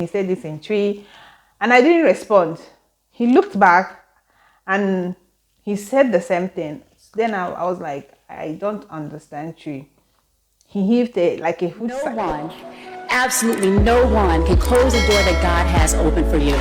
He said this in tree, and I didn't respond. He looked back and he said the same thing. Then I was like, I don't understand tree. He heaved like a huge sigh. No one, absolutely no one can close the door that God has open for you.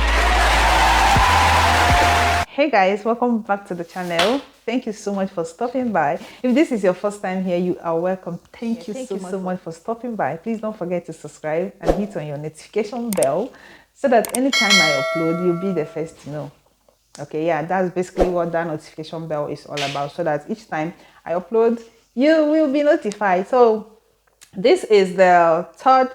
Hey guys, welcome back to the channel. Thank you so much for stopping by. If this is your first time here, you are welcome. Thank you so much for stopping by. Please don't forget to subscribe and hit on your notification bell so that anytime I upload, you'll be the first to know. Okay, yeah, that's basically what that notification bell is all about, so that each time I upload, you will be notified. So this is the third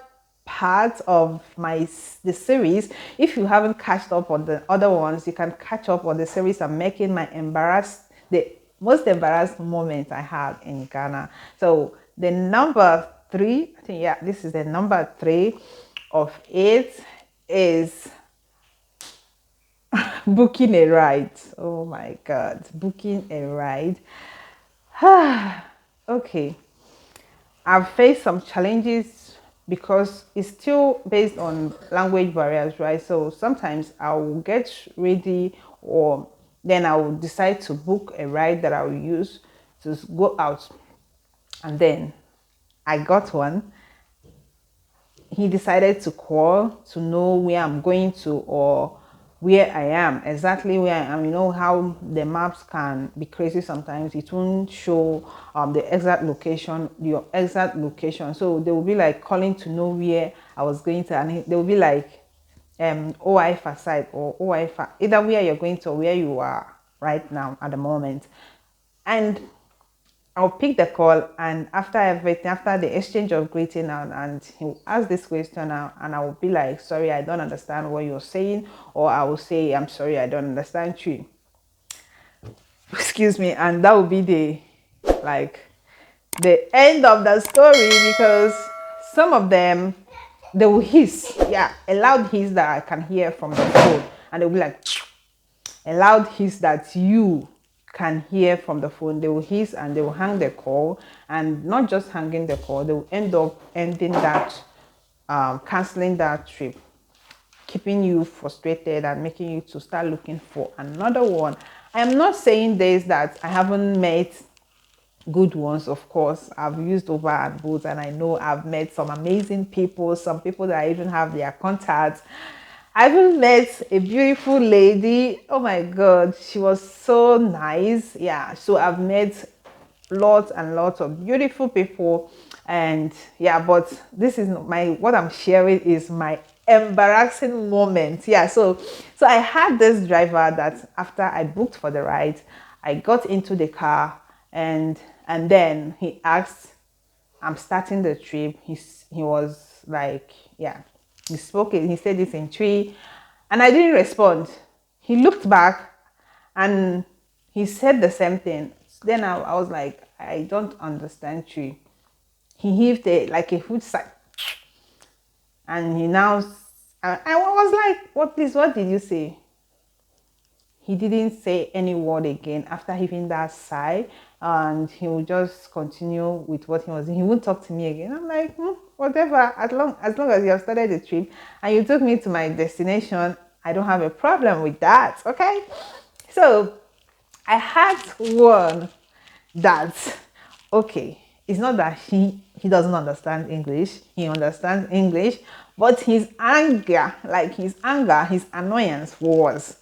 part of the series. If you haven't catched up on the other ones, you can catch up on the series I'm making, the most embarrassed moment I had in Ghana. So the number 3, I think, yeah, this is the number 3 of 8 is booking a ride. Oh my God, booking a ride. Okay, I've faced some challenges because it's still based on language barriers, right? So sometimes I will get ready, or then I will decide to book a ride that I will use to go out. And then I got one. He decided to call to know where I'm going to, or where I am, exactly where I am. You know how the maps can be crazy sometimes. It won't show the exact location, your exact location. So they will be like calling to know where I was going to, and they will be like OI for side or OI for either where you're going to or where you are right now at the moment. And I'll pick the call, and after everything, after the exchange of greeting, and he'll ask this question now, and I will be like, sorry, I don't understand what you're saying, or I will say, I'm sorry, I don't understand you. Excuse me, and that will be the end of the story, because some of them, they will hiss, yeah, a loud hiss that I can hear from the phone, and they'll be like, a loud hiss that you can hear from the phone. They will hiss and they will hang the call, and not just hanging the call, they will end up ending that, canceling that trip, keeping you frustrated and making you to start looking for another one. I am not saying this that I haven't met good ones. Of course, I've used Uber and Bolt, and I know I've met some amazing people, some people that I even have their contacts. I even met a beautiful lady. Oh my God, she was so nice. Yeah, so I've met lots and lots of beautiful people, and yeah, but this is what I'm sharing is my embarrassing moment. Yeah, so I had this driver that after I booked for the ride, I got into the car, and then he asked, I'm starting the trip. He was like, yeah, he spoke it, he said this in tree, and I didn't respond. He looked back and he said the same thing. Then I was like, I don't understand tree. He heaved like a huge sigh, and he now, I was like, what, please, what did you say? He didn't say any word again after heaving that sigh, and he would just continue with what he was doing. He wouldn't talk to me again. I'm like, whatever, as long as you have started the trip and you took me to my destination, I don't have a problem with that, okay? So I had one that, okay, it's not that he doesn't understand English. He understands English, but his anger, his annoyance was,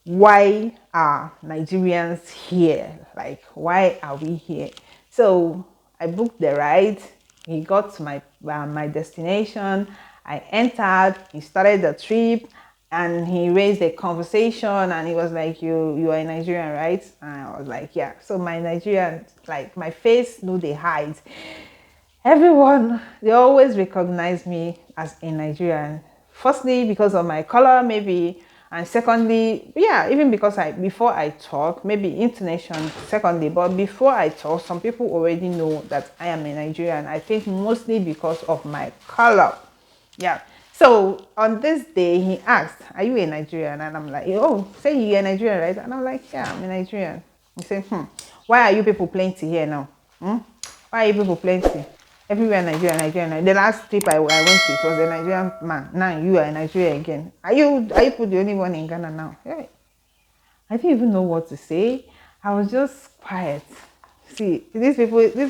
why are Nigerians here? Like, why are we here? So I booked the ride. He got to my destination. I entered. He started the trip, and he raised a conversation. And he was like, "You are a Nigerian, right?" And I was like, "Yeah." So my Nigerian, like my face, no, they hide. Everyone, they always recognize me as a Nigerian. Firstly, because of my color, maybe, and secondly, yeah, even because before I talk, maybe intonation, secondly, but before I talk, some people already know that I am a Nigerian. I think mostly because of my color. Yeah. So on this day, he asked, "Are you a Nigerian?" And I'm like, "Oh, say you're a Nigerian, right?" And I'm like, "Yeah, I'm a Nigerian." He said, "Why are you people plenty here now? Why are you people plenty?" Everywhere Nigeria, Nigeria. The last trip I went to, it was a Nigerian man. Now you are in Nigeria again. Are you the only one in Ghana now? Yeah. I didn't even know what to say. I was just quiet. See, this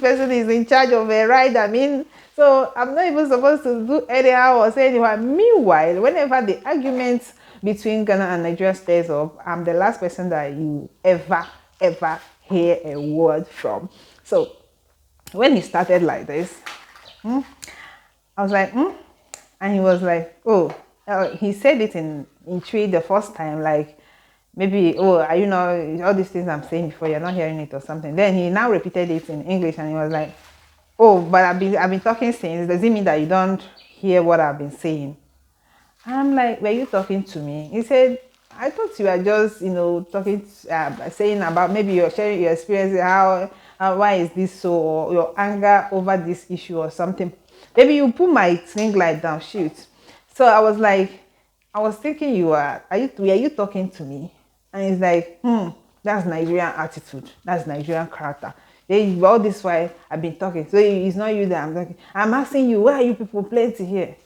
person is in charge of a ride. I mean, so I'm not even supposed to do anyhow or say anything. Meanwhile, whenever the argument between Ghana and Nigeria stays up, I'm the last person that you ever hear a word from. So when he started like this, I was like, and he was like, oh, he said it in Tree the first time, like, maybe, oh, are you know all these things I'm saying before, you're not hearing it or something. Then he now repeated it in English, and he was like, oh, but I've been talking since. Does it mean that you don't hear what I've been saying? I'm like, were you talking to me? He said, I thought you were just, talking, saying about maybe you're sharing your experience, why is this so, or your anger over this issue or something. Maybe you put my ring light down, shoot. So I was like, I was thinking were you talking to me? And he's like, that's Nigerian attitude. That's Nigerian character. All this while I've been talking. So it's not you that I'm talking. I'm asking you, why are you people plenty here?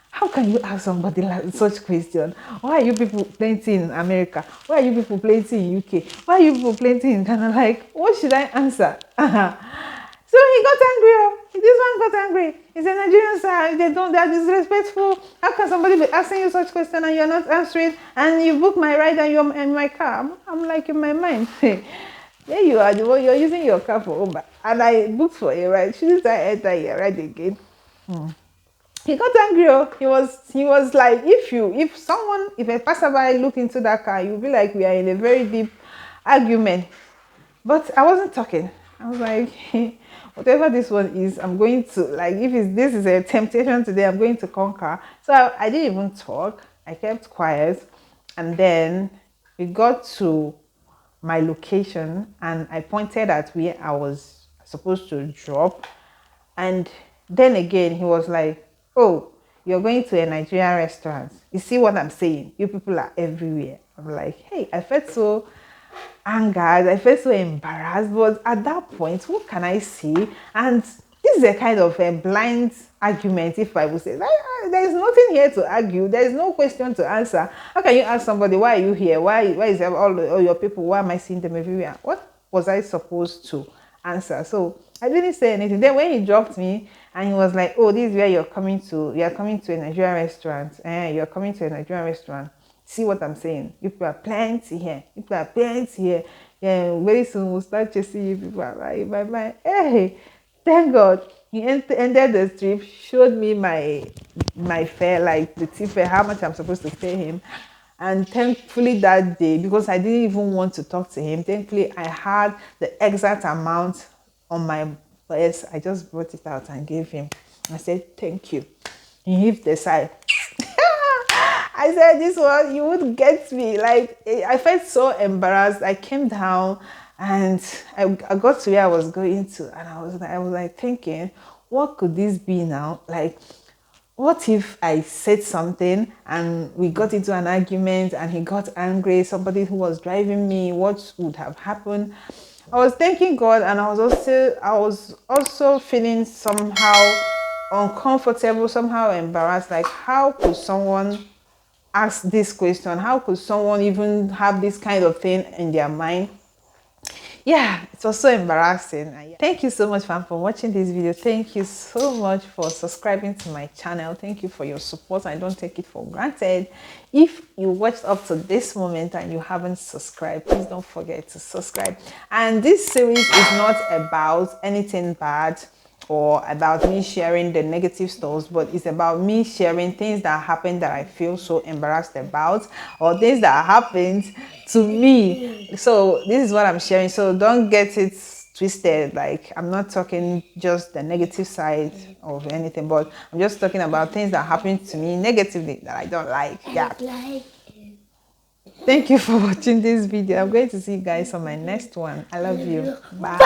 How can you ask somebody like such question? Why are you people plenty in America? Why are you people plenty in UK? Why are you people plenty in Ghana? Like, what should I answer? So he got angry. This one got angry. He said, Nigerians they're disrespectful. How can somebody be asking you such question and you're not answering? And you book my ride and you're in my car. I'm like, in my mind, there you are, you're using your car for Uber. And I booked for a ride. Shouldn't I enter your ride again? He got angry. He was like, if a passerby looked into that car, you'll be like, we are in a very deep argument. But I wasn't talking. I was like, whatever this one is, I'm going to, like, if this is a temptation today, I'm going to conquer. So I didn't even talk. I kept quiet. And then we got to my location and I pointed at where I was supposed to drop. And then again, he was like, oh, you're going to a Nigerian restaurant. You see what I'm saying? You people are everywhere. I'm like, hey, I felt so angered. I felt so embarrassed. But at that point, what can I say? And this is a kind of a blind argument, if I would say. There's nothing here to argue. There's no question to answer. How can you ask somebody, why are you here? Why is all your people? Why am I seeing them everywhere? What was I supposed to answer? So I didn't say anything. Then when he dropped me and he was like, oh, this is where you're coming to. You're coming to a Nigerian restaurant. You're coming to a Nigerian restaurant. See what I'm saying? You people are plenty here. You people are plenty here. Yeah, very soon we'll start chasing you people. Right? Bye. Hey, thank God. He ended the trip, showed me my fare, like the tip fare, how much I'm supposed to pay him. And thankfully that day, because I didn't even want to talk to him, thankfully I had the exact amount on my purse. I just brought it out and gave him. I said, thank you. He heaved a sigh. I said, this one, you would get me. Like, I felt so embarrassed. I came down and I got to where I was going to. And I was like thinking, what could this be now? Like, what if I said something and we got into an argument and he got angry, somebody who was driving me, what would have happened? I was thanking God, and I was also feeling somehow uncomfortable, somehow embarrassed. Like, how could someone ask this question? How could someone even have this kind of thing in their mind? Yeah, it was so embarrassing. Thank you so much, fam, for watching this video. Thank you so much for subscribing to my channel. Thank you for your support. I don't take it for granted. If you watched up to this moment and you haven't subscribed, please don't forget to subscribe. And this series is not about anything bad or about me sharing the negative stuff, but it's about me sharing things that happened that I feel so embarrassed about, or things that happened to me. So this is what I'm sharing. So don't get it twisted. Like, I'm not talking just the negative side of anything, but I'm just talking about things that happened to me negatively that I don't like. Yeah. Thank you for watching this video. I'm going to see you guys on my next one. I love you. Bye.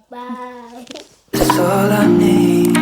Bye. That's all I need.